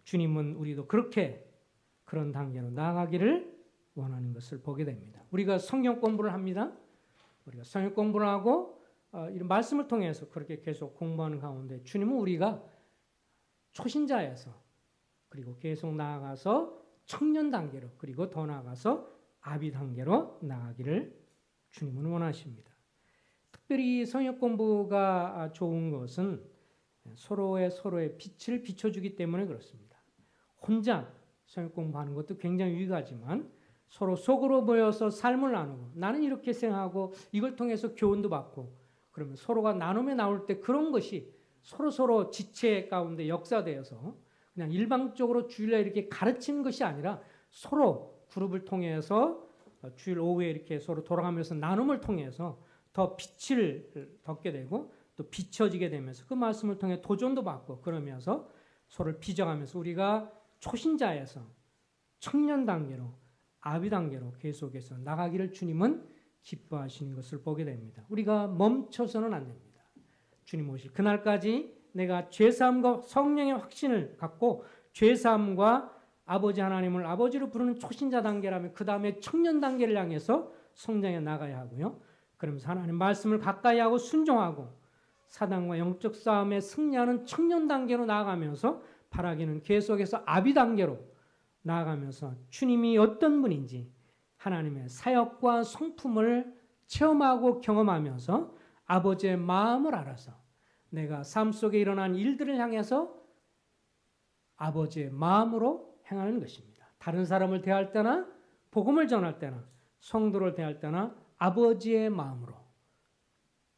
주님은 우리도 그렇게 그런 단계로 나아가기를 원하는 것을 보게 됩니다. 우리가 성경 공부를 합니다. 우리가 성경 공부를 하고 이런 말씀을 통해서 그렇게 계속 공부하는 가운데 주님은 우리가 초신자에서 그리고 계속 나아가서 청년 단계로 그리고 더 나아가서 아비 단계로 나아가기를 주님은 원하십니다. 특별히 성역 공부가 좋은 것은 서로의 빛을 비춰주기 때문에 그렇습니다. 혼자 성역 공부하는 것도 굉장히 유익하지만 서로 속으로 모여서 삶을 나누고 나는 이렇게 생각하고 이걸 통해서 교훈도 받고 그러면 서로가 나눔에 나올 때 그런 것이 서로 지체 가운데 역사되어서 그냥 일방적으로 주일에 이렇게 가르치는 것이 아니라 서로 그룹을 통해서 주일 오후에 이렇게 서로 돌아가면서 나눔을 통해서 더 빛을 덮게 되고 또 비춰지게 되면서 그 말씀을 통해 도전도 받고 그러면서 서로를 빚어가면서 우리가 초신자에서 청년 단계로 아비 단계로 계속해서 나가기를 주님은 기뻐하시는 것을 보게 됩니다. 우리가 멈춰서는 안 됩니다. 주님 오실 그날까지 내가 죄사함과 성령의 확신을 갖고 죄사함과 아버지 하나님을 아버지로 부르는 초신자 단계라면 그 다음에 청년 단계를 향해서 성장해 나가야 하고요. 그러면서 하나님 말씀을 가까이 하고 순종하고 사단과 영적 싸움에 승리하는 청년 단계로 나아가면서 바라기는 계속해서 아비 단계로 나아가면서 주님이 어떤 분인지 하나님의 사역과 성품을 체험하고 경험하면서 아버지의 마음을 알아서 내가 삶 속에 일어난 일들을 향해서 아버지의 마음으로 행하는 것입니다. 다른 사람을 대할 때나 복음을 전할 때나 성도를 대할 때나 아버지의 마음으로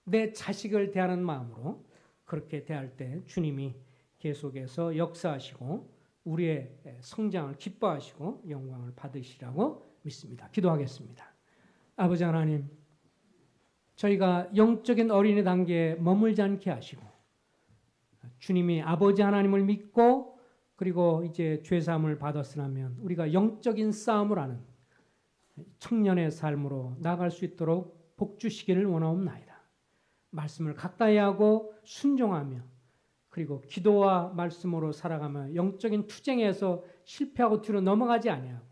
내 자식을 대하는 마음으로 그렇게 대할 때 주님이 계속해서 역사하시고 우리의 성장을 기뻐하시고 영광을 받으시라고 믿습니다. 기도하겠습니다. 아버지 하나님, 저희가 영적인 어린이 단계에 머물지 않게 하시고 주님이 아버지 하나님을 믿고 그리고 이제 죄사함을 받았으라면 우리가 영적인 싸움을 하는 청년의 삶으로 나아갈 수 있도록 복주시기를 원하옵나이다. 말씀을 가까이 하고 순종하며 그리고 기도와 말씀으로 살아가며 영적인 투쟁에서 실패하고 뒤로 넘어가지 아니하고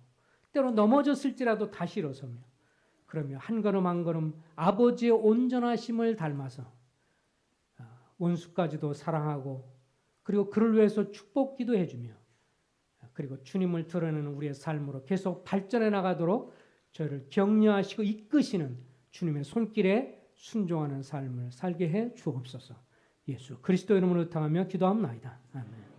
때로 넘어졌을지라도 다시 일어서며 그러며 한 걸음 한 걸음 아버지의 온전하심을 닮아서 원수까지도 사랑하고 그리고 그를 위해서 축복 기도해주며 그리고 주님을 드러내는 우리의 삶으로 계속 발전해 나가도록 저희를 격려하시고 이끄시는 주님의 손길에 순종하는 삶을 살게 해 주옵소서. 예수 그리스도 이름으로 당하며 기도합나이다. 아멘.